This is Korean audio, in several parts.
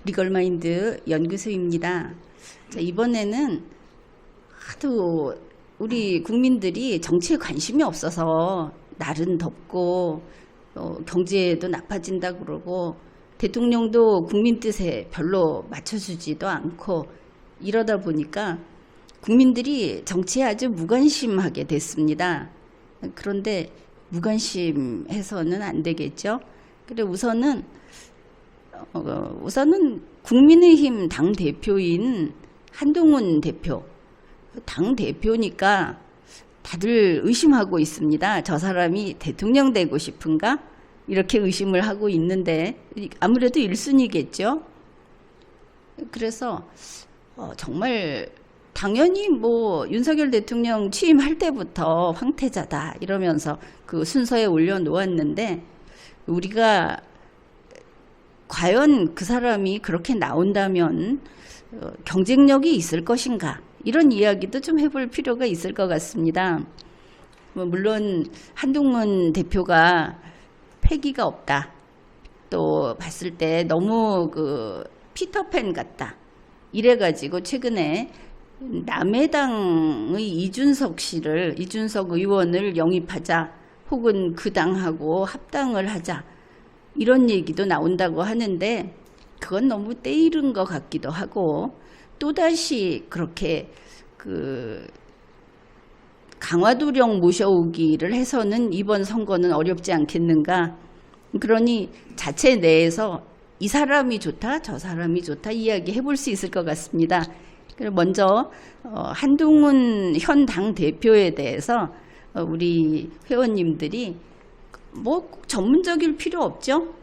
리걸마인드 연구소입니다. 자, 이번에는 하도 우리 국민들이 정치에 관심이 없어서 날은 덥고 경제도 나빠진다 그러고 대통령도 국민 뜻에 별로 맞춰주지도 않고 이러다 보니까 국민들이 정치에 아주 무관심하게 됐습니다. 그런데 무관심해서는 안 되겠죠. 그래 우선은 국민의힘 당대표인 한동훈 대표, 당대표니까 다들 의심하고 있습니다. 저 사람이 대통령 되고 싶은가? 이렇게 의심을 하고 있는데 아무래도 1순위겠죠. 그래서 정말 당연히 뭐 윤석열 대통령 취임할 때부터 황태자다 이러면서 그 순서에 올려놓았는데 우리가 과연 그 사람이 그렇게 나온다면 경쟁력이 있을 것인가 이런 이야기도 좀 해볼 필요가 있을 것 같습니다. 물론 한동훈 대표가 패기가 없다 또 봤을 때 너무 그 피터팬 같다 이래가지고 최근에 남해당의 이준석 의원을 영입하자 혹은 그 당하고 합당을 하자 이런 얘기도 나온다고 하는데 그건 너무 때이른 것 같기도 하고 또다시 그렇게 그 강화도령 모셔오기를 해서는 이번 선거는 어렵지 않겠는가. 그러니 자체 내에서 이 사람이 좋다 저 사람이 좋다 이야기해 볼 수 있을 것 같습니다. 먼저 한동훈 현 당대표에 대해서 우리 회원님들이 뭐 꼭 전문적일 필요 없죠.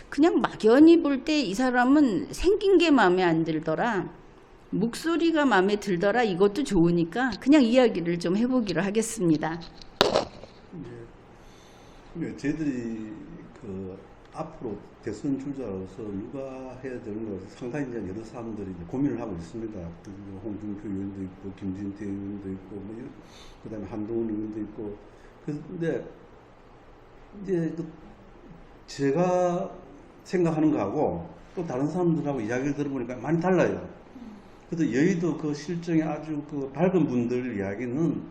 그냥 막연히 볼 때 이 사람은 생긴 게 마음에 안 들더라. 목소리가 마음에 들더라. 이것도 좋으니까 그냥 이야기를 좀 해보기로 하겠습니다. 네. 저희들이 앞으로 대선 출자로서 누가 해야 되는 거 상당히 이제 여러 사람들이 이제 고민을 하고 있습니다. 홍준표 의원도 있고 김진태 의원도 있고 그다음에 한동훈 의원도 있고 근데 이제 제가 생각하는 거하고 또 다른 사람들하고 이야기를 들어보니까 많이 달라요. 그래서 여의도 그 실정에 아주 밝은 분들 이야기는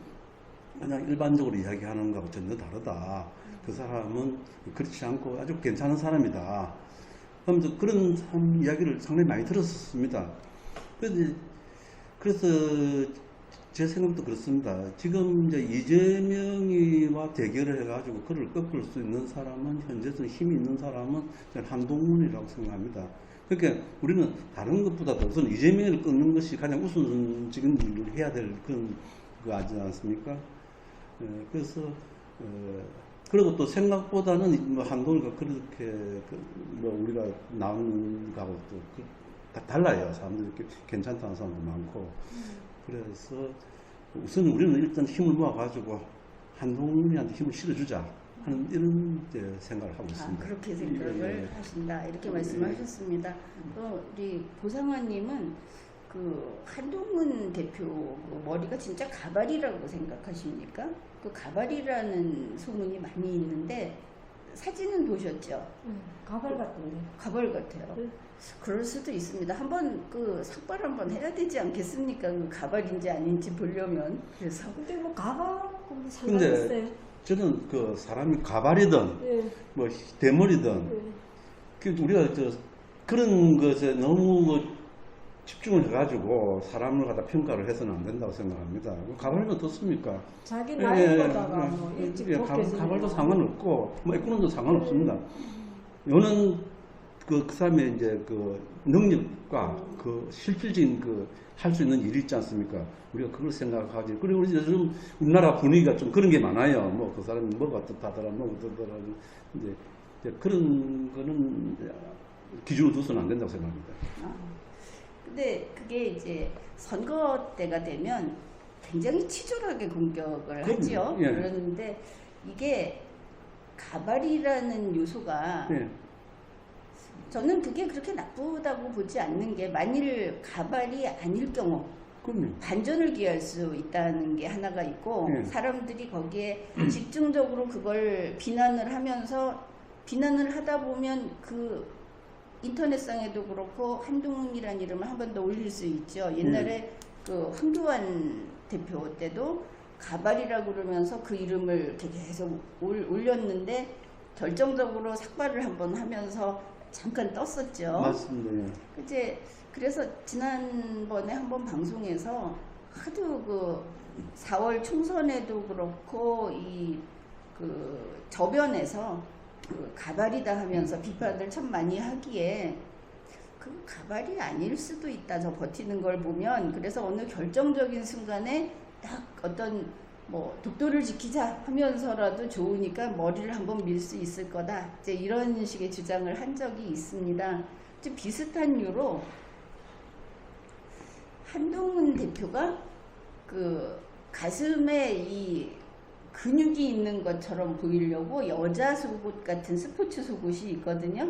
그냥 일반적으로 이야기하는 거하고 전혀 다르다. 그 사람은 그렇지 않고 아주 괜찮은 사람이다. 하면서 그런 사람 이야기를 상당히 많이 들었습니다. 그래서 제 생각도 그렇습니다. 지금 이제 이재명이와 대결을 해가지고 그를 꺾을 수 있는 사람은 현재는 힘이 있는 사람은 한동훈이라고 생각합니다. 그러니까 우리는 다른 것보다도 우선 이재명을 끊는 것이 가장 우선적인 일을 해야 될 그런 거 아니지 않습니까? 그래서 그리고 또 생각보다는 뭐 한동훈이가 그렇게 우리가 나오는 거하고 또 달라요. 사람들이 괜찮다는 사람도 많고. 그래서 우선 우리는 일단 힘을 모아가지고 한동훈이한테 힘을 실어주자 하는 이런 생각을 하고 있습니다. 그렇게 생각을 하신다 이렇게 말씀하셨습니다. 우리 보상화님은 한동훈 대표 머리가 진짜 가발이라고 생각하십니까? 그 가발이라는 소문이 많이 있는데 사진은 보셨죠? 가발 같은데. 가발 같아요. 네. 그럴 수도 있습니다. 한번 삭발 한번 해야 되지 않겠습니까? 가발인지 아닌지 보려면. 그래서. 근데 뭐 가발 상관없어요. 저는 사람이 가발이든 네. 뭐 대머리든 네. 우리가 그런 것에 너무 집중을 해가지고 사람을 갖다 평가를 해서는 안 된다고 생각합니다. 가발은 어떻습니까? 자기 나이보다가 일찍 가발도 상관없고 뭐 에코nom도 상관없습니다. 요는 그 사람의 이제 능력과 실질적인 할 수 있는 일이 있지 않습니까? 우리가 그걸 생각하지. 그리고 요즘 우리나라 분위기가 좀 그런 게 많아요. 뭐 그 사람이 뭐가 어떻다더라, 뭐 어떻더라. 이제 그런 거는 기준으로 두서는 안 된다고 생각합니다. 근데 그게 이제 선거 때가 되면 굉장히 치졸하게 공격을 하죠. 예. 그러는데 이게 가발이라는 요소가 예. 저는 그게 그렇게 나쁘다고 보지 않는 게 만일 가발이 아닐 경우 그럼요. 반전을 기할 수 있다는 게 하나가 있고 네. 사람들이 거기에 집중적으로 그걸 비난을 하면서 비난을 하다 보면 인터넷상에도 그렇고 한동훈이라는 이름을 한 번 더 올릴 수 있죠. 옛날에 그 황교안 대표 때도 가발이라고 그러면서 그 이름을 이렇게 계속 올렸는데 결정적으로 삭발을 한번 하면서 잠깐 떴었죠. 맞습니다. 예. 이제 그래서 지난번에 한번 방송에서 하도 그 4월 총선에도 그렇고 이 그 저변에서 그 가발이다 하면서 비판을 참 많이 하기에 그 가발이 아닐 수도 있다, 저 버티는 걸 보면. 그래서 어느 결정적인 순간에 딱 어떤 뭐 독도를 지키자 하면서라도 좋으니까 머리를 한번 밀 수 있을 거다, 이제 이런 식의 주장을 한 적이 있습니다. 좀 비슷한 이유로 한동훈 대표가 그 가슴에 이 근육이 있는 것처럼 보이려고 여자 속옷 같은 스포츠 속옷이 있거든요.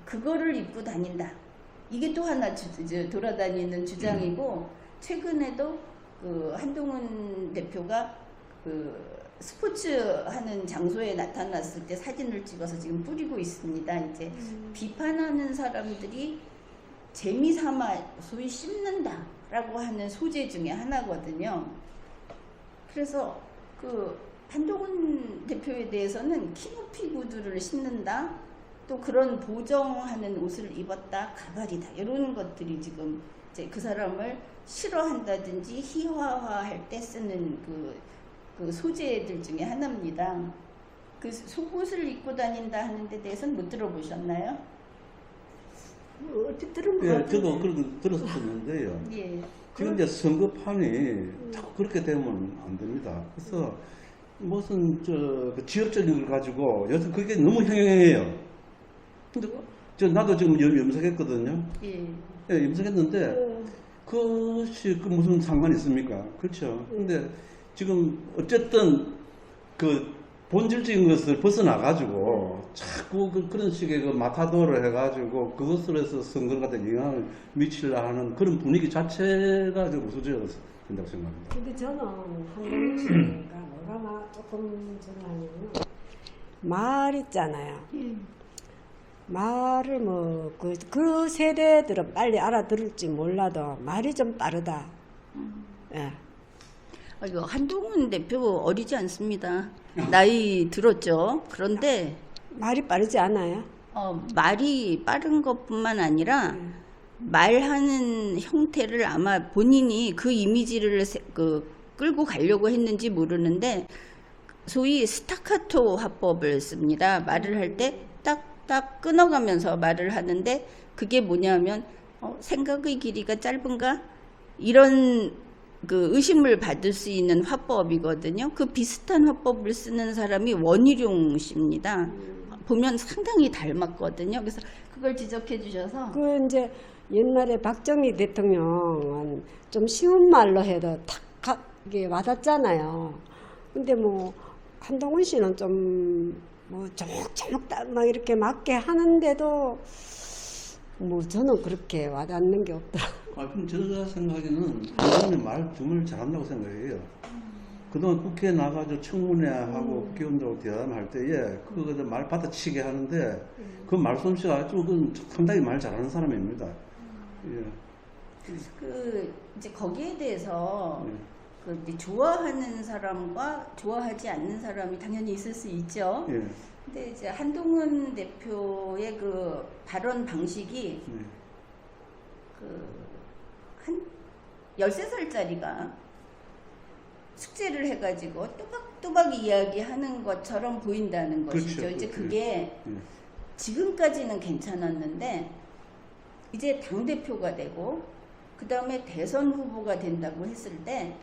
그거를 입고 다닌다. 이게 또 하나 돌아다니는 주장이고, 최근에도 그 한동훈 대표가 그 스포츠 하는 장소에 나타났을 때 사진을 찍어서 지금 뿌리고 있습니다. 이제 비판하는 사람들이 재미삼아 소위 씹는다라고 하는 소재 중에 하나거든요. 그래서 그 한동훈 대표에 대해서는 키높이 구두를 신는다, 또 그런 보정하는 옷을 입었다, 가발이다, 이런 것들이 지금 이제 그 사람을 싫어한다든지 희화화할 때 쓰는 그 소재들 중에 하나입니다. 그 속옷을 입고 다닌다 하는 데 대해서는 못 들어보셨나요? 어떻게 들은 것 예, 같은데. 저도 그렇게 들었었는데요. 예. 지금 이제 선거판이 자꾸 그렇게 되면 안 됩니다. 그래서 무슨 그 지역적인 걸 가지고 요새 그게 너무 형용해요. 근데 나도 지금 염색했거든요. 예. 예, 염색했는데 그것이 그 무슨 상관이 있습니까? 그렇죠. 근데 지금 어쨌든 그 본질적인 것을 벗어나가지고 자꾸 그런 식의 그 마타도를 해가지고 그것으로 해서 선거가 된 영향을 미치려 하는 그런 분위기 자체가 좀 없어져야 된다고 생각합니다. 근데 저는 한동훈 씨가 뭐가 조금 저는 말 있잖아요. 말을 뭐 그 세대들은 빨리 알아들을지 몰라도 말이 좀 빠르다. 예. 이거 한동훈 대표 어리지 않습니다. 나이 들었죠. 그런데 말이 빠르지 않아요? 말이 빠른 것뿐만 아니라 말하는 형태를 아마 본인이 그 이미지를 끌고 가려고 했는지 모르는데 소위 스타카토 화법을 씁니다. 말을 할 때 딱딱 끊어가면서 말을 하는데 그게 뭐냐면 생각의 길이가 짧은가? 이런 그 의심을 받을 수 있는 화법이거든요. 그 비슷한 화법을 쓰는 사람이 원희룡 씨입니다. 보면 상당히 닮았거든요. 그래서 그걸 지적해 주셔서 그 이제 옛날에 박정희 대통령은 좀 쉬운 말로 해도 탁 이게 와닿잖아요. 근데 뭐 한동훈 씨는 좀 뭐 조목조목 막 이렇게 맞게 하는데도 뭐 저는 그렇게 와닿는 게 없더라고요. 그럼 제가 생각에는 한동훈이 말 정말 잘한다고 생각해요. 그동안 국회에 나가서 청문회하고 국회의원들하고 대화할 때에 그거 말 받아치게 하는데 그 말솜씨가 아주 상당히 말 잘하는 사람입니다. 예. 그 이제 거기에 대해서 그 이제 좋아하는 사람과 좋아하지 않는 사람이 당연히 있을 수 있죠. 예. 근데 이제 한동훈 대표의 그 발언 방식이 예. 한 13살짜리가 숙제를 해가지고 또박또박 이야기하는 것처럼 보인다는 것이죠. 그렇죠. 이제 그렇죠. 그게 예. 지금까지는 괜찮았는데 이제 당대표가 되고 그 다음에 대선 후보가 된다고 했을 때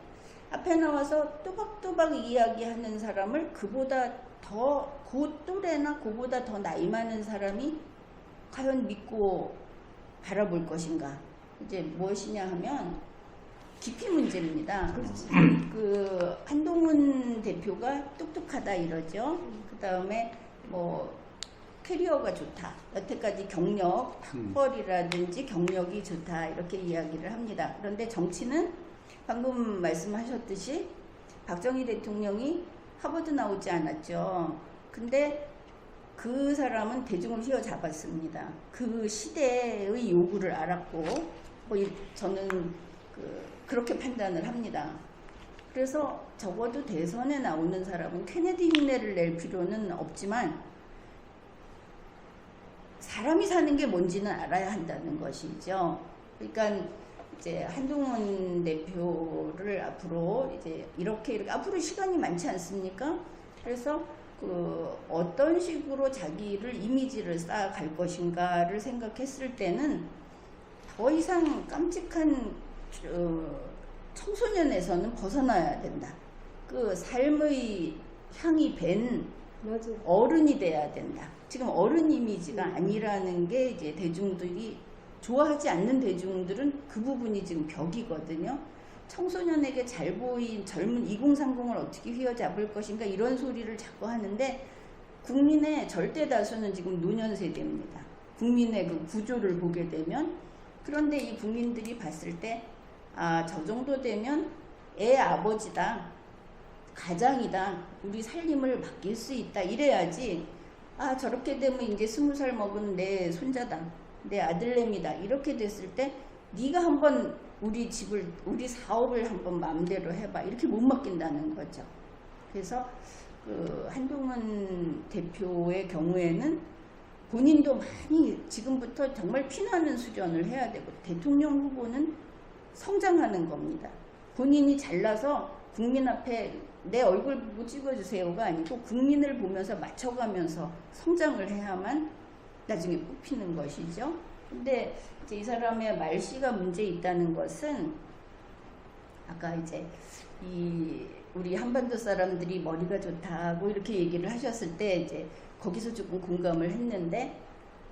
앞에 나와서 또박또박 이야기하는 사람을 그보다 더 그 또래나 그보다 더 나이 많은 사람이 과연 믿고 바라볼 것인가. 이제 무엇이냐 하면 깊이 문제입니다. 그 한동훈 대표가 똑똑하다 이러죠. 그 다음에 뭐 캐리어가 좋다. 여태까지 경력, 학벌이라든지 경력이 좋다. 이렇게 이야기를 합니다. 그런데 정치는 방금 말씀하셨듯이 박정희 대통령이 하버드 나오지 않았죠. 근데 그 사람은 대중을 휘어잡았습니다. 그 시대의 요구를 알았고, 저는 그렇게 판단을 합니다. 그래서 적어도 대선에 나오는 사람은 케네디 흉내를 낼 필요는 없지만 사람이 사는 게 뭔지는 알아야 한다는 것이죠. 그러니까 이제 한동훈 대표를 앞으로 이렇게 앞으로 시간이 많지 않습니까? 그래서 어떤 식으로 자기를 이미지를 쌓아갈 것인가를 생각했을 때는 더 이상 깜찍한 청소년에서는 벗어나야 된다. 그 삶의 향이 밴 맞아. 어른이 돼야 된다. 지금 어른 이미지가 아니라는 게 이제 대중들이 좋아하지 않는 대중들은 그 부분이 지금 벽이거든요. 청소년에게 잘 보인 젊은 2030을 어떻게 휘어잡을 것인가 이런 소리를 자꾸 하는데 국민의 절대 다수는 지금 노년 세대입니다. 국민의 그 구조를 보게 되면 그런데 이 국민들이 봤을 때 저 정도 되면 애 아버지다. 가장이다. 우리 살림을 맡길 수 있다. 이래야지 저렇게 되면 이제 20살 먹은 내 손자다. 내 아들내미다. 이렇게 됐을 때 네가 한번 우리 사업을 한번 마음대로 해봐. 이렇게 못 맡긴다는 거죠. 그래서 한동훈 대표의 경우에는 본인도 많이 지금부터 정말 피나는 수련을 해야 되고 대통령 후보는 성장하는 겁니다. 본인이 잘나서 국민 앞에 내 얼굴 보고 찍어주세요가 아니고 국민을 보면서 맞춰가면서 성장을 해야만 나중에 뽑히는 것이죠. 근데 이제 이 사람의 말씨가 문제 있다는 것은 아까 이제 우리 한반도 사람들이 머리가 좋다고 이렇게 얘기를 하셨을 때 이제 거기서 조금 공감을 했는데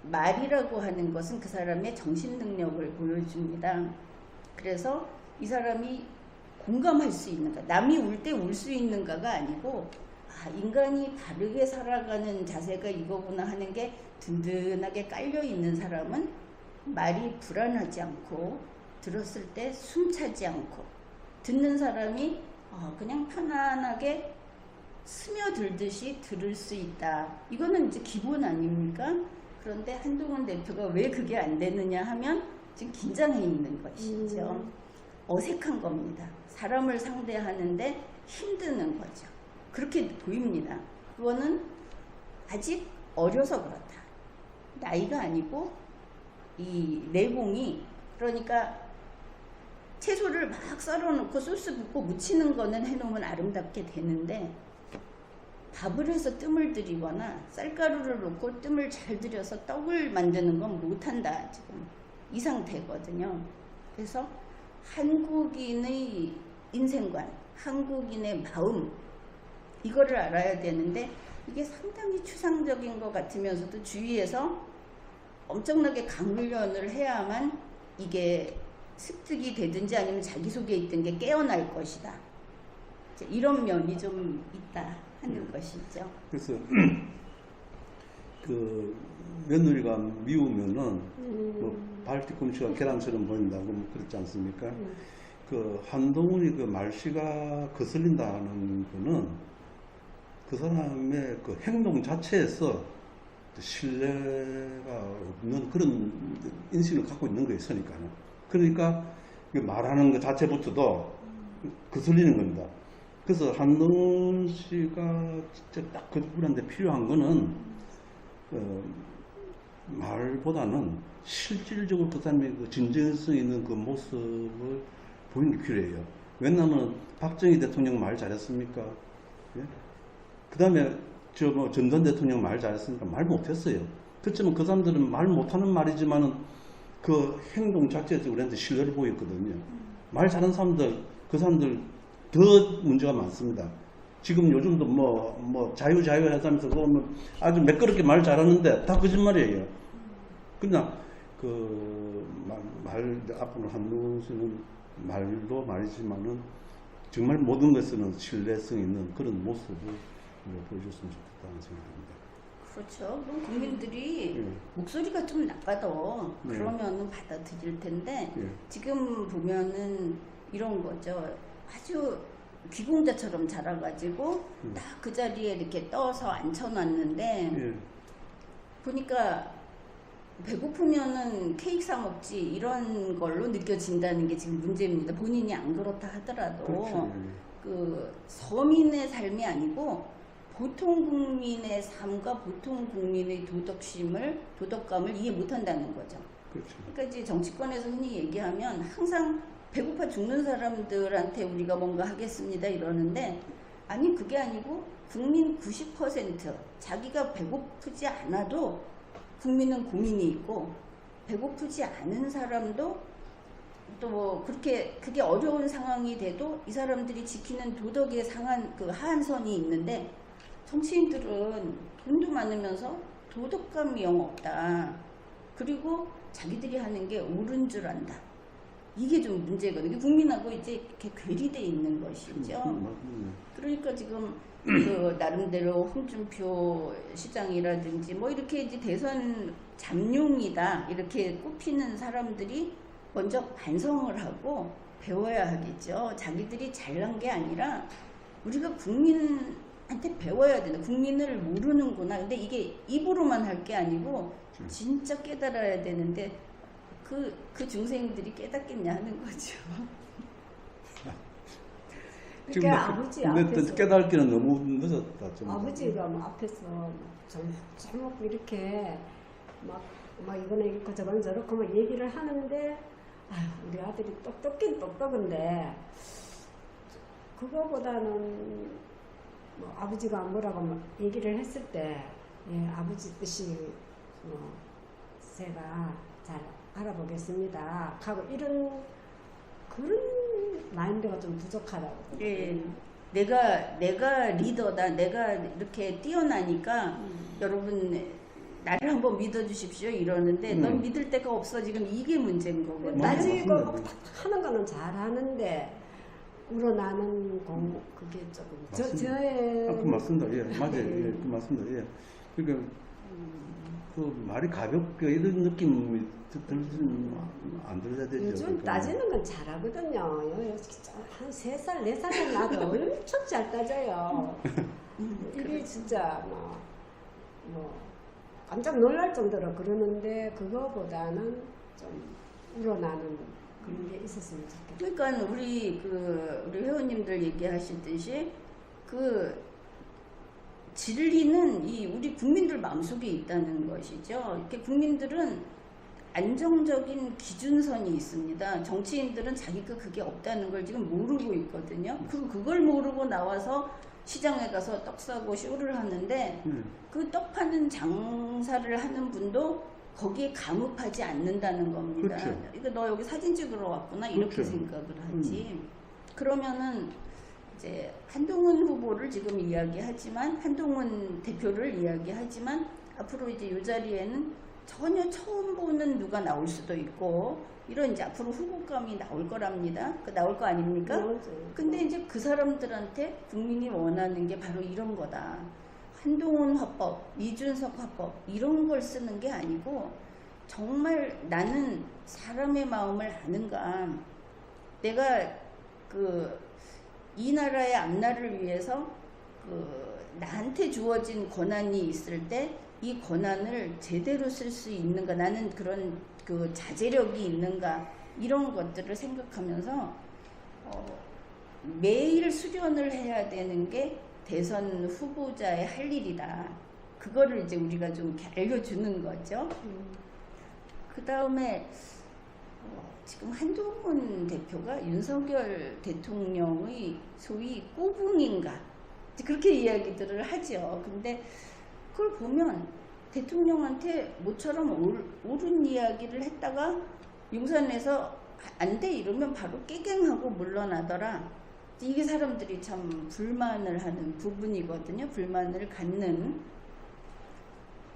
말이라고 하는 것은 그 사람의 정신 능력을 보여줍니다. 그래서 이 사람이 공감할 수 있는가, 남이 울 때 울 수 있는가가 아니고 인간이 바르게 살아가는 자세가 이거구나 하는 게 든든하게 깔려 있는 사람은 말이 불안하지 않고 들었을 때 숨차지 않고 듣는 사람이 그냥 편안하게 스며들듯이 들을 수 있다. 이거는 이제 기본 아닙니까? 그런데 한동훈 대표가 왜 그게 안 되느냐 하면 지금 긴장해 있는 것이죠. 어색한 겁니다. 사람을 상대하는데 힘드는 거죠. 그렇게 보입니다. 그거는 아직 어려서 그렇다. 나이가 아니고 이 내공이, 그러니까 채소를 막 썰어놓고 소스 붓고 무치는 거는 해놓으면 아름답게 되는데 밥을 해서 뜸을 들이거나 쌀가루를 넣고 뜸을 잘 들여서 떡을 만드는 건 못한다. 지금 이 상태거든요. 그래서 한국인의 인생관, 한국인의 마음, 이거를 알아야 되는데 이게 상당히 추상적인 것 같으면서도 주위에서 엄청나게 강훈련을 해야만 이게 습득이 되든지 아니면 자기속에 있던 게 깨어날 것이다. 이런 면이 좀 있다 하는 것이죠. 그래서 며느리가 미우면은 발 뒤꿈치가 계란처럼 보인다고 그렇지 않습니까? 한동훈이 말씨가 거슬린다는 거는 그 사람의 행동 자체에서 신뢰가 없는 그런 인식을 갖고 있는 거예요, 서니까는. 그러니까 말하는 것 자체부터도 거슬리는 겁니다. 그래서 한동훈 씨가 진짜 딱 그분한테 필요한 거는 말보다는 실질적으로 그 사람의 진정성 있는 그 모습을 보이는 게 필요해요. 왜냐하면 박정희 대통령 말 잘했습니까? 예? 그 다음에 전두환 대통령 말 잘했습니까? 말 못했어요. 그렇지만 그 사람들은 말 못하는 말이지만은 그 행동 자체에서 우리한테 신뢰를 보였거든요. 말 잘하는 사람들, 그 사람들 더 문제가 많습니다. 지금 요즘도 자유 하면서 아주 매끄럽게 말 잘하는데 다 거짓말이에요. 그냥 앞으로 한동훈 씨는 말도 말이지만은 정말 모든 것에는 신뢰성 있는 그런 모습을 보여줬으면 좋겠다는 생각입니다. 그렇죠. 그럼 국민들이 목소리가 좀 나빠도 그러면은 받아들일 텐데 지금 보면은 이런 거죠. 아주 귀공자처럼 자라가지고 딱 그 자리에 이렇게 떠서 앉혀놨는데 보니까 배고프면은 케이크 사 먹지 이런 걸로 느껴진다는 게 지금 문제입니다. 본인이 안 그렇다 하더라도 그렇죠. 그 서민의 삶이 아니고 보통 국민의 삶과 보통 국민의 도덕감을 이해 못한다는 거죠. 그렇죠. 그러니까 이제 정치권에서 흔히 얘기하면 항상 배고파 죽는 사람들한테 우리가 뭔가 하겠습니다 이러는데 아니 그게 아니고 국민 90% 자기가 배고프지 않아도 국민은 고민이 있고 배고프지 않은 사람도 또 뭐 그렇게 그게 어려운 상황이 돼도 이 사람들이 지키는 도덕의 그 하한선이 있는데 정치인들은 돈도 많으면서 도덕감이 영 없다. 그리고 자기들이 하는 게 옳은 줄 안다. 이게 좀 문제거든요. 국민하고 이제 이렇게 괴리돼 있는 것이죠. 그러니까 지금 그 나름대로 홍준표 시장이라든지 뭐 이렇게 이제 대선 잠룡이다 이렇게 꼽히는 사람들이 먼저 반성을 하고 배워야 하겠죠. 자기들이 잘난 게 아니라 우리가 국민한테 배워야 된다. 국민을 모르는구나. 근데 이게 입으로만 할 게 아니고 진짜 깨달아야 되는데 그 중생들이 깨닫겠냐 하는 거죠. 지금 그러니까 아버지 근데 앞에서 깨닫기는 너무 늦었다. 좀. 아버지가 뭐 앞에서 좀 이렇게 막 이거는 이렇고 저건 저렇고 막 얘기를 하는데 아유, 우리 아들이 똑똑긴 똑똑한데 그거보다는 뭐 아버지가 뭐라고 막 얘기를 했을 때 예, 아버지 뜻이 뭐 제가 잘 알아보겠습니다 하고 이런 그런 마인드가 좀 부족하다고. 예, 내가 리더다. 내가 이렇게 뛰어나니까 여러분 나를 한번 믿어주십시오 이러는데 넌 믿을 데가 없어. 지금 이게 문제인 거거든요. 나중에 맞습니다. 그 하는 거는 잘하는데 우러나는 공 그게 조금 저의 그 맞습니다. 예, 맞아요. 예, 그 맞습니다. 예. 그러니까 그 말이 가볍게 이런 느낌이 안 들어야 되죠. 요즘 그러니까. 따지는 건 잘하거든요. 한 3살, 4살은 나도 엄청 잘 따져요. 이게 진짜 뭐 깜짝 놀랄 정도로 그러는데 그거보다는 좀 우러나는 그런 게 있었으면 좋겠다. 그러니까 우리 회원님들 얘기하시듯이 그 진리는 우리 국민들 마음속에 있다는 것이죠. 이렇게 국민들은 안정적인 기준선이 있습니다. 정치인들은 자기가 그게 없다는 걸 지금 모르고 있거든요. 그걸 모르고 나와서 시장에 가서 떡 사고 쇼를 하는데 그 떡 파는 장사를 하는 분도 거기에 감흡하지 않는다는 겁니다. 그렇죠. 이거 너 여기 사진 찍으러 왔구나 이렇게 그렇죠. 생각을 하지. 그러면은 이제 한동훈 후보를 지금 이야기하지만 한동훈 대표를 이야기하지만 앞으로 이제 이 자리에는 전혀 처음 보는 누가 나올 수도 있고 이런 이제 앞으로 후보감이 나올 거랍니다. 나올 거 아닙니까? 근데 이제 그 사람들한테 국민이 원하는 게 바로 이런 거다. 한동훈 화법, 이준석 화법 이런 걸 쓰는 게 아니고 정말 나는 사람의 마음을 아는가. 내가 이 나라의 앞날을 위해서 나한테 주어진 권한이 있을 때 이 권한을 제대로 쓸 수 있는가, 나는 그런 자제력이 있는가, 이런 것들을 생각하면서 매일 수련을 해야 되는 게 대선 후보자의 할 일이다. 그거를 이제 우리가 좀 이렇게 알려주는 거죠. 그 다음에 지금 한동훈 대표가 윤석열 대통령의 소위 꼬붕인가 그렇게 이야기들을 하죠. 근데 그걸 보면 대통령한테 모처럼 옳은 이야기를 했다가 용산에서 안 돼 이러면 바로 깨갱하고 물러나더라. 이게 사람들이 참 불만을 하는 부분이거든요. 불만을 갖는.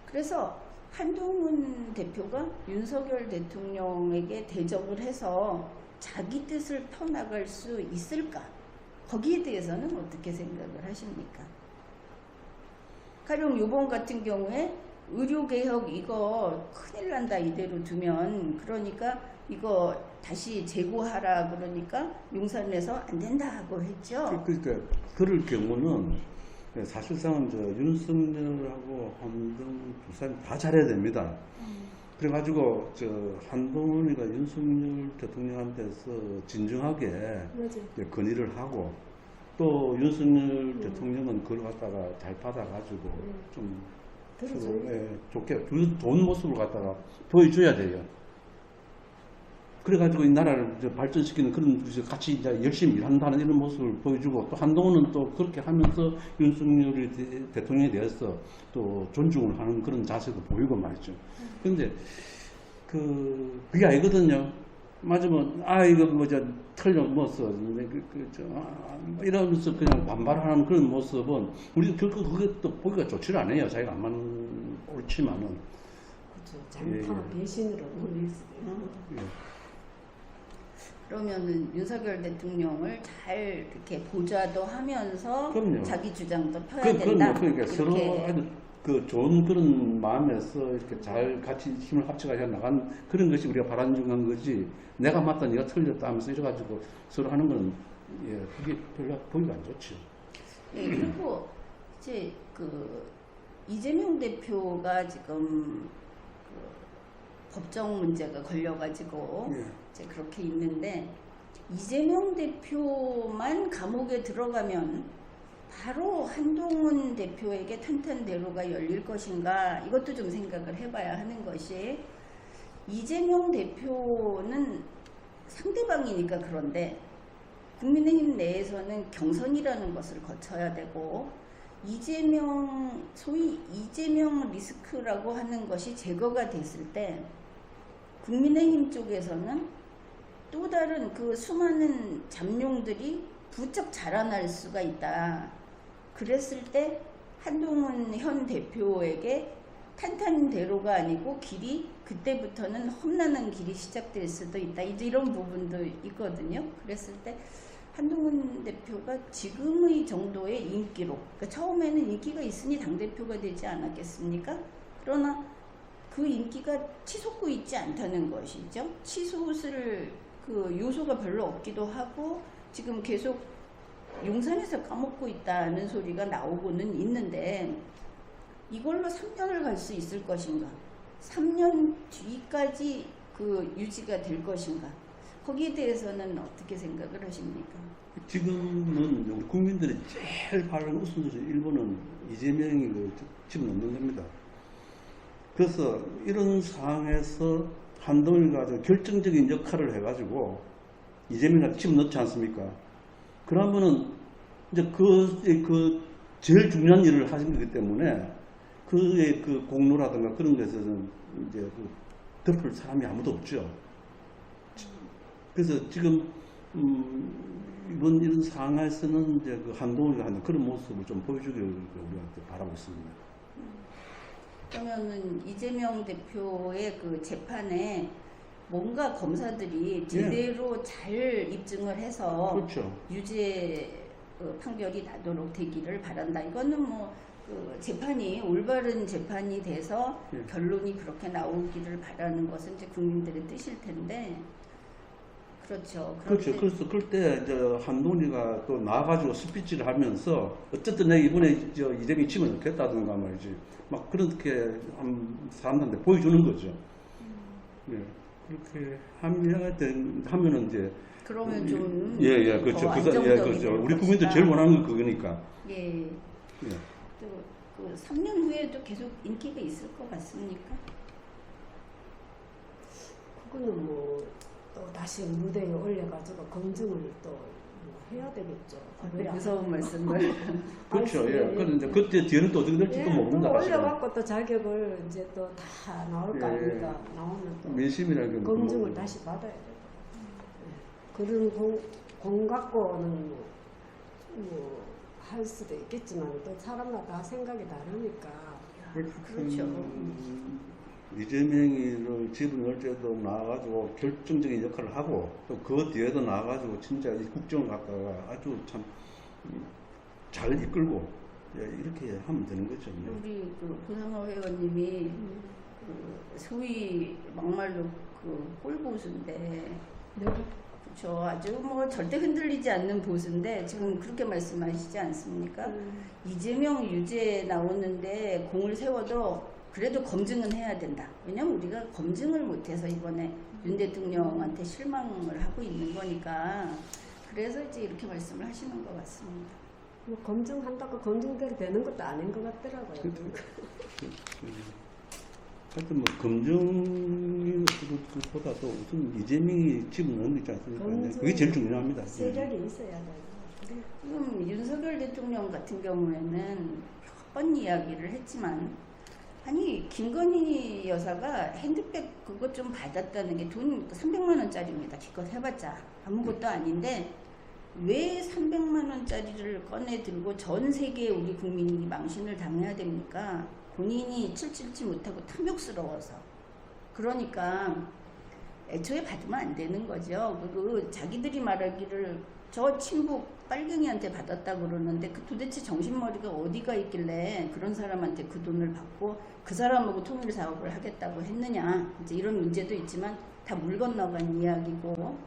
그래서 한동훈 대표가 윤석열 대통령에게 대접을 해서 자기 뜻을 펴나갈 수 있을까? 거기에 대해서는 어떻게 생각을 하십니까? 가령 요번 같은 경우에 의료개혁 이거 큰일 난다 이대로 두면 그러니까 이거 다시 재고하라 그러니까 용산에서 안 된다 하고 했죠. 그러니까 그럴 경우는 사실상은 저 윤석열하고 한동훈 두 사람이 다 잘해야 됩니다. 그래가지고 저 한동훈이가 윤석열 대통령한테서 진정하게 맞아. 건의를 하고 또 윤석열 대통령은 그걸 갖다가 잘 받아가지고 좀 들어줘요. 서로, 좋게 좋은 모습을 갖다가 보여줘야 돼요. 그래가지고 이 나라를 이제 발전시키는 그런 이제 같이 이제 열심히 일한다는 이런 모습을 보여주고 또 한동훈은 또 그렇게 하면서 윤석열 대통령에 대해서 또 존중을 하는 그런 자세도 보이고 말이죠. 근데 그게 아니거든요. 맞으면 이거 뭐저 틀려 뭐써 이러면서 그냥 반발하는 그런 모습은 우리 결코 그게 또 보기가 좋지는 않아요. 자기가 안 옳지만은. 그렇죠. 장파 배신으로 보냈어요. 그러면은 윤석열 대통령을 잘 이렇게 보좌도 하면서 그럼요. 자기 주장도 펴야 그럼요. 된다. 그러니까 서로 이렇게. 아주 그 좋은 그런 마음에서 이렇게 잘 같이 힘을 합쳐가지고 나간 그런 것이 우리가 바란중한 거지. 내가 맞다, 네가 틀렸다 하면서 이래가지고 서로 하는 건 그게 별로 보기가 안 좋죠. 그리고 이제 이재명 대표가 지금 법정 문제가 걸려가지고 이제 그렇게 있는데 이재명 대표만 감옥에 들어가면 바로 한동훈 대표에게 탄탄대로가 열릴 것인가 이것도 좀 생각을 해봐야 하는 것이 이재명 대표는 상대방이니까 그런데 국민의힘 내에서는 경선이라는 것을 거쳐야 되고 소위 이재명 리스크라고 하는 것이 제거가 됐을 때 국민의힘 쪽에서는 또 다른 그 수많은 잠룡들이 부쩍 자라날 수가 있다. 그랬을 때 한동훈 현 대표에게 탄탄대로가 아니고 길이 그때부터는 험난한 길이 시작될 수도 있다. 이제 이런 부분도 있거든요. 그랬을 때 한동훈 대표가 지금의 정도의 인기로 그러니까 처음에는 인기가 있으니 당대표가 되지 않았겠습니까? 그러나 그 인기가 치솟고 있지 않다는 것이죠. 치솟을 그 요소가 별로 없기도 하고 지금 계속 용산에서 까먹고 있다는 소리가 나오고는 있는데 이걸로 3년을 갈 수 있을 것인가? 3년 뒤까지 그 유지가 될 것인가? 거기에 대해서는 어떻게 생각을 하십니까? 지금은 우리 국민들이 제일 바라는 우선순위 1번은 이재명이 집어넣는 겁니다. 그래서 이런 상황에서 한동훈이가 결정적인 역할을 해가지고 이재명한테 집어넣지 않습니까? 그러면은 이제 그 제일 중요한 일을 하신 거기 때문에 그의 그 공로라든가 그런 것에서는 이제 덮을 사람이 아무도 없죠. 그래서 지금 이번 이런 상황에서는 이제 그 한동훈이가 하는 그런 모습을 좀 보여주기를 우리가 바라고 있습니다. 그러면은 이재명 대표의 그 재판에 뭔가 검사들이 제대로 잘 입증을 해서 그렇죠. 유죄 판결이 나도록 되기를 바란다. 이거는 그 재판이 올바른 재판이 돼서 결론이 그렇게 나오기를 바라는 것은 이제 국민들의 뜻일 텐데. 그렇죠. 그렇죠. 그래서 그때 한동훈이가 또 나와가지고 스피치를 하면서 어쨌든 내가 이번에 이재명이 치면 좋겠다든가 말이지. 막 그렇게 사람들한테 보여주는 거죠. 그렇게 하면은 이제. 그러면 좀. 그렇죠. 그렇죠. 우리 국민들 제일 원하는 건 그거니까. 또 그 3년 후에도 계속 인기가 있을 것 같습니까? 그거는 또 다시 무대에 올려가지고 검증을 또 해야 되겠죠. 무서운 말씀을. 그렇죠. 그런데 그때 뒤에는 또 어떻게 될지도 모른다. 또 올려갖고 또 자격을 이제 또 다 나올 거 아닙니까? 나오면 또 민심이라는 게 검증을 다시 받아야 되고. 그런 공 갖고는 할 수도 있겠지만 또 사람마다 생각이 다르니까. 그렇죠. 이재명이를 집어넣을 때도 나와가지고 결정적인 역할을 하고 또 그 뒤에도 나와가지고 진짜 이 국정을 갖다가 아주 참 잘 이끌고 이렇게 하면 되는 거죠. 우리 고상호 회원님이 소위 막말로 꼴보수인데 그렇죠. 아주 뭐 절대 흔들리지 않는 보수인데 지금 그렇게 말씀하시지 않습니까? 이재명 유죄 나오는데 공을 세워도 그래도 검증은 해야 된다. 왜냐면 우리가 검증을 못해서 이번에 윤 대통령한테 실망을 하고 있는 거니까 그래서 이제 이렇게 말씀을 하시는 것 같습니다. 뭐 검증한다고 검증대로 되는 것도 아닌 것 같더라고요. 하여튼 뭐 검증보다도 우선 이재명이 집어넣는 게 있지 않습니까? 그게 제일 중요합니다. 세력이 있어야 돼요. 지금 윤석열 대통령 같은 경우에는 몇 번 이야기를 했지만 아니 김건희 여사가 핸드백 그거 좀 받았다는 게 돈 300만 원짜리입니다. 기껏 해봤자 아무것도 아닌데 왜 300만 원짜리를 꺼내 들고 전 세계 우리 국민이 망신을 당해야 됩니까? 본인이 칠칠치 못하고 탐욕스러워서. 그러니까 애초에 받으면 안 되는 거죠. 그리고 자기들이 말하기를 저 친북 빨갱이한테 받았다 그러는데 그 도대체 정신머리가 어디가 있길래 그런 사람한테 그 돈을 받고 그 사람하고 통일 사업을 하겠다고 했느냐. 이제 이런 문제도 있지만 다 물 건너간 이야기고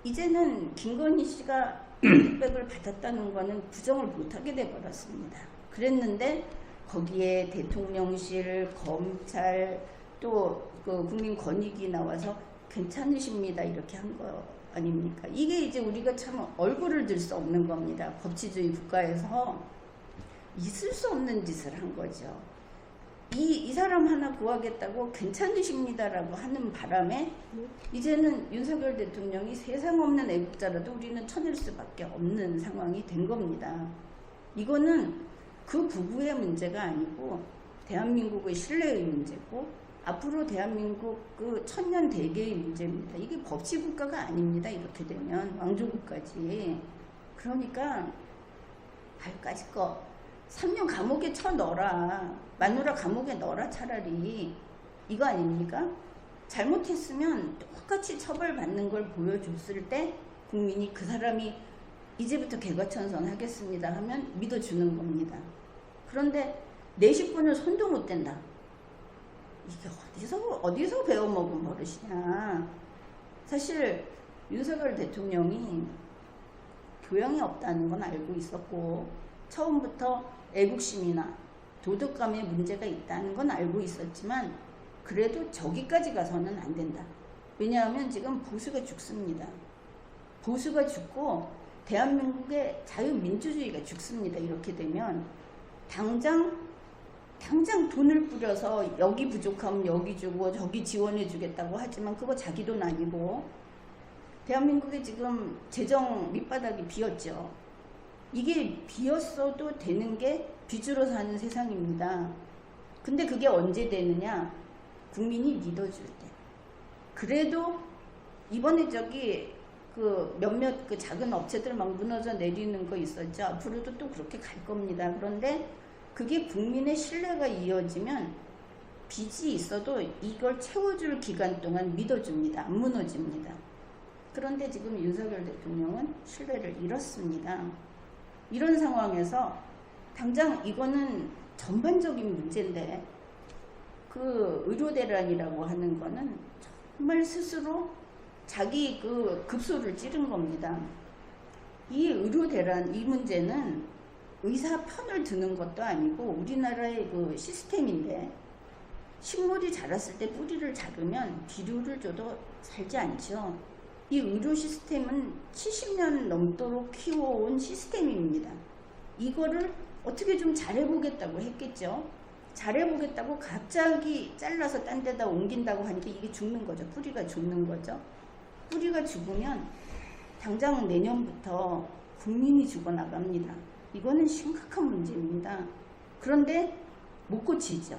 이제는 김건희 씨가 hend백을 받았다는 거는 부정을 못하게 돼버렸습니다. 그랬는데 거기에 대통령실, 검찰, 또 그 국민권익위 나와서 괜찮으십니다 이렇게 한 거 아닙니까? 이게 이제 우리가 참 얼굴을 들 수 없는 겁니다. 법치주의 국가에서 있을 수 없는 짓을 한 거죠. 이 사람 하나 구하겠다고 괜찮으십니다라고 하는 바람에 이제는 윤석열 대통령이 세상 없는 애국자라도 우리는 쳐낼 수밖에 없는 상황이 된 겁니다. 이거는 그 부부의 문제가 아니고 대한민국의 신뢰의 문제고 앞으로 대한민국 그 천년 대계의 문제입니다. 이게 법치국가가 아닙니다. 이렇게 되면 왕조국가지. 그러니까 발까지 거 3년 감옥에 쳐넣어라. 마누라 감옥에 넣어라 차라리. 이거 아닙니까? 잘못했으면 똑같이 처벌받는 걸 보여줬을 때 국민이 그 사람이 이제부터 개과천선 하겠습니다 하면 믿어주는 겁니다. 그런데 내 식구는 손도 못 댄다. 이게 어디서 배워먹은 버릇이냐. 사실 윤석열 대통령이 교양이 없다는 건 알고 있었고 처음부터 애국심이나 도덕감에 문제가 있다는 건 알고 있었지만 그래도 저기까지 가서는 안 된다. 왜냐하면 지금 보수가 죽습니다. 보수가 죽고 대한민국의 자유민주주의가 죽습니다. 이렇게 되면 당장 돈을 뿌려서 여기 부족하면 여기 주고 저기 지원해 주겠다고 하지만 그거 자기 돈 아니고 대한민국에 지금 재정 밑바닥이 비었죠. 이게 비었어도 되는 게 빚으로 사는 세상입니다. 근데 그게 언제 되느냐? 국민이 믿어줄 때. 그래도 이번에 저기 그 몇몇 그 작은 업체들 막 무너져 내리는 거 있었죠. 앞으로도 또 그렇게 갈 겁니다. 그런데 그게 국민의 신뢰가 이어지면 빚이 있어도 이걸 채워줄 기간 동안 믿어줍니다. 안 무너집니다. 그런데 지금 윤석열 대통령은 신뢰를 잃었습니다. 이런 상황에서 당장 이거는 전반적인 문제인데 그 의료대란이라고 하는 거는 정말 스스로 자기 그 급소를 찌른 겁니다. 이 의료대란 이 문제는 의사 편을 드는 것도 아니고 우리나라의 그 시스템인데 식물이 자랐을 때 뿌리를 자르면 비료를 줘도 살지 않죠. 이 의료 시스템은 70년 넘도록 키워온 시스템입니다. 이거를 어떻게 좀 잘해보겠다고 했겠죠. 잘해보겠다고 갑자기 잘라서 딴 데다 옮긴다고 하니까 이게 죽는 거죠. 뿌리가 죽는 거죠. 뿌리가 죽으면 당장 내년부터 국민이 죽어나갑니다. 이거는 심각한 문제입니다. 그런데 못 고치죠.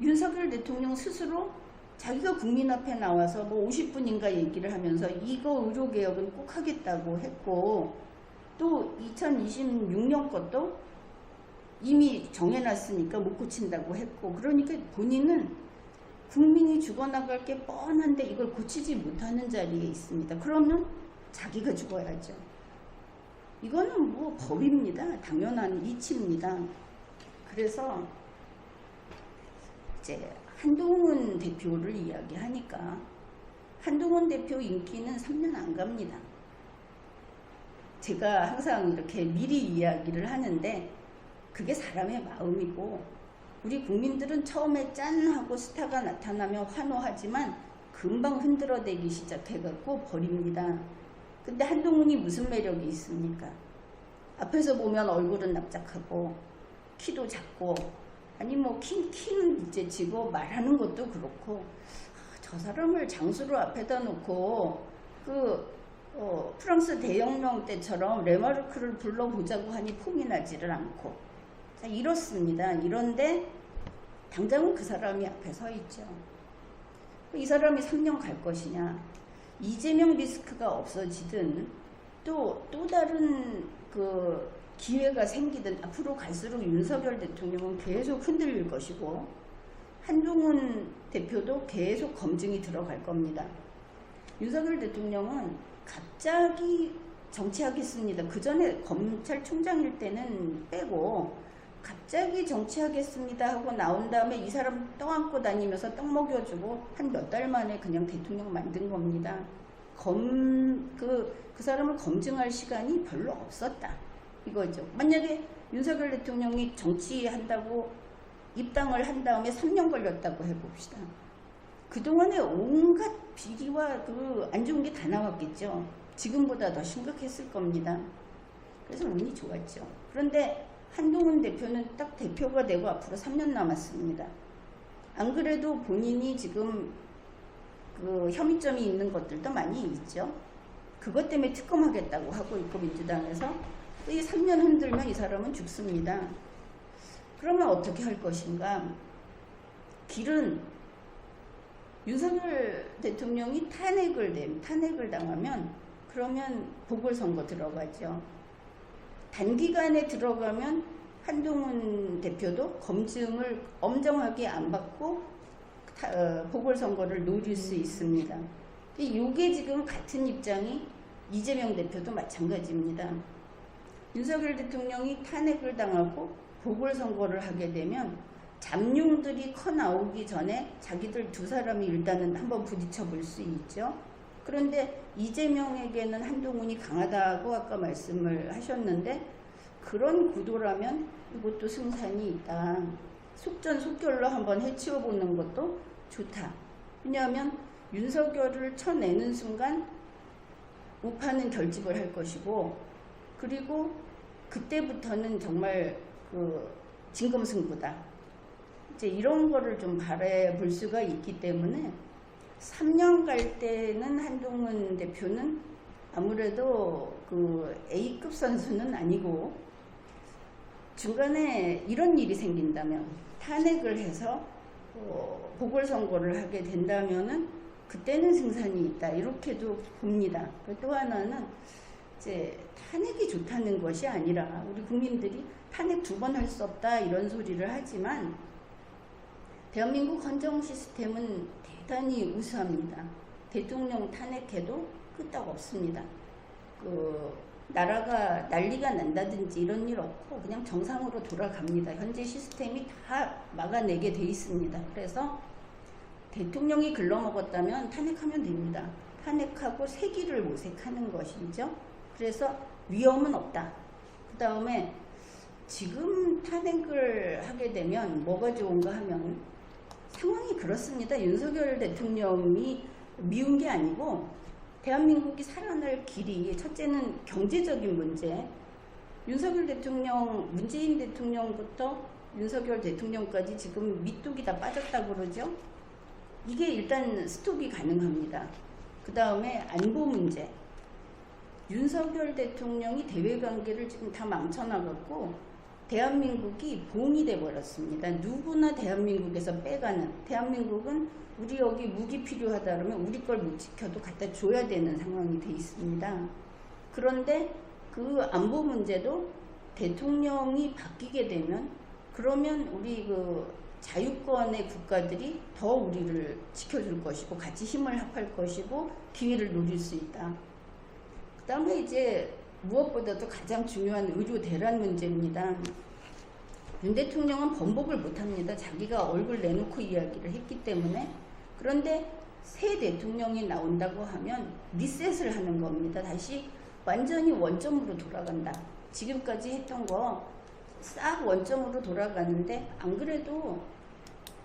윤석열 대통령 스스로 자기가 국민 앞에 나와서 뭐 50분인가 얘기를 하면서 이거 의료개혁은 꼭 하겠다고 했고 또 2026년 것도 이미 정해놨으니까 못 고친다고 했고 그러니까 본인은 국민이 죽어나갈 게 뻔한데 이걸 고치지 못하는 자리에 있습니다. 그러면 자기가 죽어야죠. 이거는 뭐 법입니다. 당연한 이치입니다. 그래서 이제 한동훈 대표를 이야기하니까 한동훈 대표 인기는 3년 안 갑니다. 제가 항상 이렇게 미리 이야기를 하는데 그게 사람의 마음이고 우리 국민들은 처음에 짠 하고 스타가 나타나면 환호하지만 금방 흔들어대기 시작해갖고 버립니다. 근데 한동훈이 무슨 매력이 있습니까? 앞에서 보면 얼굴은 납작하고 키도 작고 아니 뭐 키는 둘째치고 말하는 것도 그렇고 저 사람을 장수로 앞에다 놓고 프랑스 대혁명 때처럼 레마르크를 불러보자고 하니 폼이 나지를 않고 자, 이렇습니다. 이런데 당장은 그 사람이 앞에 서 있죠. 이 사람이 3년 갈 것이냐, 이재명 리스크가 없어지든 또 다른 기회가 생기든 앞으로 갈수록 윤석열 대통령은 계속 흔들릴 것이고 한동훈 대표도 계속 검증이 들어갈 겁니다. 윤석열 대통령은 갑자기 정치하겠습니다. 그 전에 검찰총장일 때는 빼고 갑자기 정치하겠습니다 하고 나온 다음에 이 사람 떠안고 다니면서 떡 먹여주고 한 몇 달 만에 그냥 대통령 만든 겁니다. 그 사람을 검증할 시간이 별로 없었다. 이거죠. 만약에 윤석열 대통령이 정치한다고 입당을 한 다음에 3년 걸렸다고 해봅시다. 그동안에 온갖 비리와 안 좋은 게 다 나왔겠죠. 지금보다 더 심각했을 겁니다. 그래서 운이 좋았죠. 그런데 한동훈 대표는 딱 대표가 되고 앞으로 3년 남았습니다. 안 그래도 본인이 지금 혐의점이 있는 것들도 많이 있죠. 그것 때문에 특검하겠다고 하고 있고 민주당에서 이 3년 흔들면 이 사람은 죽습니다. 그러면 어떻게 할 것인가? 길은 윤석열 대통령이 탄핵을 당하면 그러면 보궐선거 들어가죠. 단기간에 들어가면 한동훈 대표도 검증을 엄정하게 안 받고 보궐선거를 노릴 수 있습니다. 이게 지금 같은 입장이 이재명 대표도 마찬가지입니다. 윤석열 대통령이 탄핵을 당하고 보궐선거를 하게 되면 잠룡들이 커 나오기 전에 자기들 두 사람이 일단은 한번 부딪혀 볼 수 있죠. 그런데 이재명에게는 한동훈이 강하다고 아까 말씀을 하셨는데 그런 구도라면 이것도 승산이 있다. 속전속결로 한번 해치워보는 것도 좋다. 왜냐하면 윤석열을 쳐내는 순간 우파는 결집을 할 것이고 그리고 그때부터는 정말 진검승부다. 이제 이런 거를 좀 바라볼 수가 있기 때문에 3년 갈 때는 한동훈 대표는 아무래도 A급 선수는 아니고 중간에 이런 일이 생긴다면 탄핵을 해서 보궐선거를 하게 된다면은 그때는 승산이 있다. 이렇게도 봅니다. 또 하나는 이제 탄핵이 좋다는 것이 아니라 우리 국민들이 탄핵 2번 할 수 없다 이런 소리를 하지만 대한민국 헌정 시스템은 대단히 우수합니다. 대통령 탄핵해도 끄떡 없습니다. 나라가 난리가 난다든지 이런 일 없고 그냥 정상으로 돌아갑니다. 현재 시스템이 다 막아내게 돼 있습니다. 그래서 대통령이 글러먹었다면 탄핵하면 됩니다. 탄핵하고 세기를 모색하는 것이죠. 그래서 위험은 없다. 그 다음에 지금 탄핵을 하게 되면 뭐가 좋은가 하면 상황이 그렇습니다. 윤석열 대통령이 미운 게 아니고 대한민국이 살아날 길이 첫째는 경제적인 문제. 윤석열 대통령, 문재인 대통령부터 윤석열 대통령까지 지금 밑독이 다 빠졌다고 그러죠. 이게 일단 스톱이 가능합니다. 그 다음에 안보 문제. 윤석열 대통령이 대외관계를 지금 다 망쳐나갔고 대한민국이 봉이 돼버렸습니다. 누구나 대한민국에서 빼가는. 대한민국은 우리 여기 무기 필요하다 그러면 우리 걸 못 지켜도 갖다 줘야 되는 상황이 돼 있습니다. 그런데 그 안보 문제도 대통령이 바뀌게 되면 그러면 우리 자유권의 국가들이 더 우리를 지켜줄 것이고 같이 힘을 합할 것이고 기회를 노릴 수 있다. 그 다음에 이제 무엇보다도 가장 중요한 의료 대란 문제입니다. 윤 대통령은 번복을 못합니다. 자기가 얼굴 내놓고 이야기를 했기 때문에. 그런데 새 대통령이 나온다고 하면 리셋을 하는 겁니다. 다시 완전히 원점으로 돌아간다. 지금까지 했던 거 싹 원점으로 돌아가는데, 안 그래도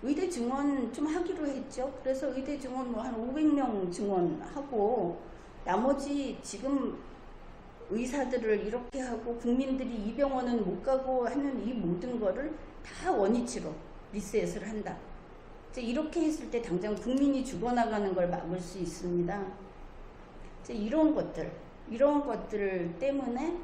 의대 증원 좀 하기로 했죠. 그래서 의대 증원 뭐 한 500명 증원하고, 나머지 지금 의사들을 이렇게 하고 국민들이 이 병원은 못 가고 하는 이 모든 거를 다 원위치로 리셋을 한다. 이제 이렇게 했을 때 당장 국민이 죽어나가는 걸 막을 수 있습니다. 이제 이런 것들 때문에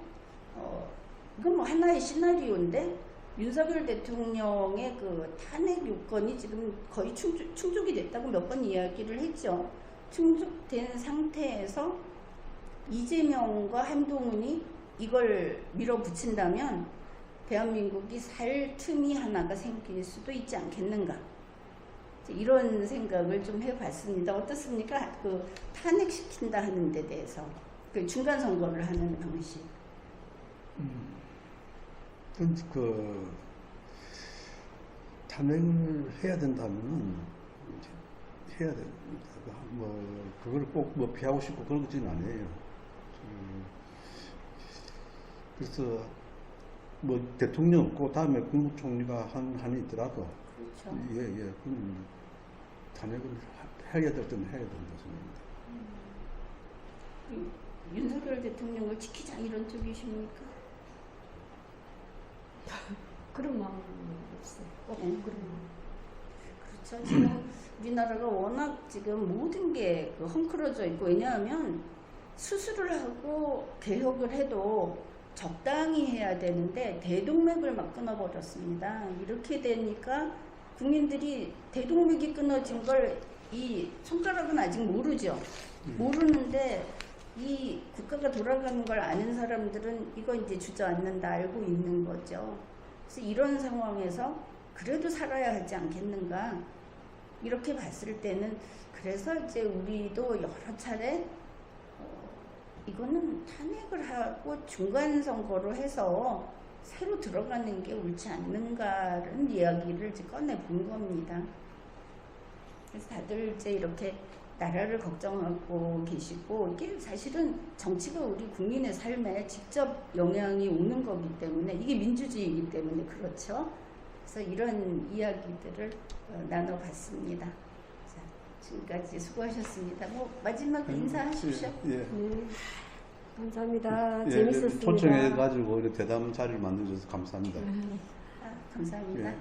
이건 뭐 하나의 시나리오인데, 윤석열 대통령의 그 탄핵 요건이 지금 거의 충족이 됐다고 몇 번 이야기를 했죠. 충족된 상태에서 이재명과 한동훈이 이걸 밀어붙인다면 대한민국이 살 틈이 하나가 생길 수도 있지 않겠는가. 이런 생각을 좀 해봤습니다. 어떻습니까? 그 탄핵시킨다 하는 데 대해서, 그 중간 선거를 하는 방식. 그 탄핵을 해야 된다면은 해야 됩니다. 뭐 그걸 꼭 뭐 피하고 싶고 그런 것은 아니에요. 그래서 뭐 대통령 그 다음에 국무총리가 한이 있더라도, 그렇죠. 예, 그건 탄핵을 해야 될 때는 해야 된다 생각합니다. 윤석열 대통령을 지키자 이런 쪽이십니까? 그런 마음은 없어요. 그런 마음. 그렇죠. 지금 우리나라가 워낙 지금 모든 게 헝클어져 있고, 왜냐하면 수술을 하고 개혁을 해도 적당히 해야 되는데 대동맥을 막 끊어버렸습니다. 이렇게 되니까 국민들이 대동맥이 끊어진 걸 이 손가락은 아직 모르죠. 모르는데 이 국가가 돌아가는 걸 아는 사람들은 이거 이제 주저앉는다 알고 있는 거죠. 그래서 이런 상황에서 그래도 살아야 하지 않겠는가, 이렇게 봤을 때는, 그래서 이제 우리도 여러 차례 이거는 탄핵을 하고 중간 선거로 해서 새로 들어가는 게 옳지 않는가라는 이야기를 이제 꺼내 본 겁니다. 그래서 다들 이제 이렇게 나라를 걱정하고 계시고, 이게 사실은 정치가 우리 국민의 삶에 직접 영향이 오는 거기 때문에, 이게 민주주의이기 때문에 그렇죠. 그래서 이런 이야기들을 나눠봤습니다. 자, 지금까지 수고하셨습니다. 뭐 마지막 인사하십시오. 예. 감사합니다. 예, 재밌었습니다. 초청해가지고 이렇게 대담 자리를 만들어줘서 감사합니다. 감사합니다. 예.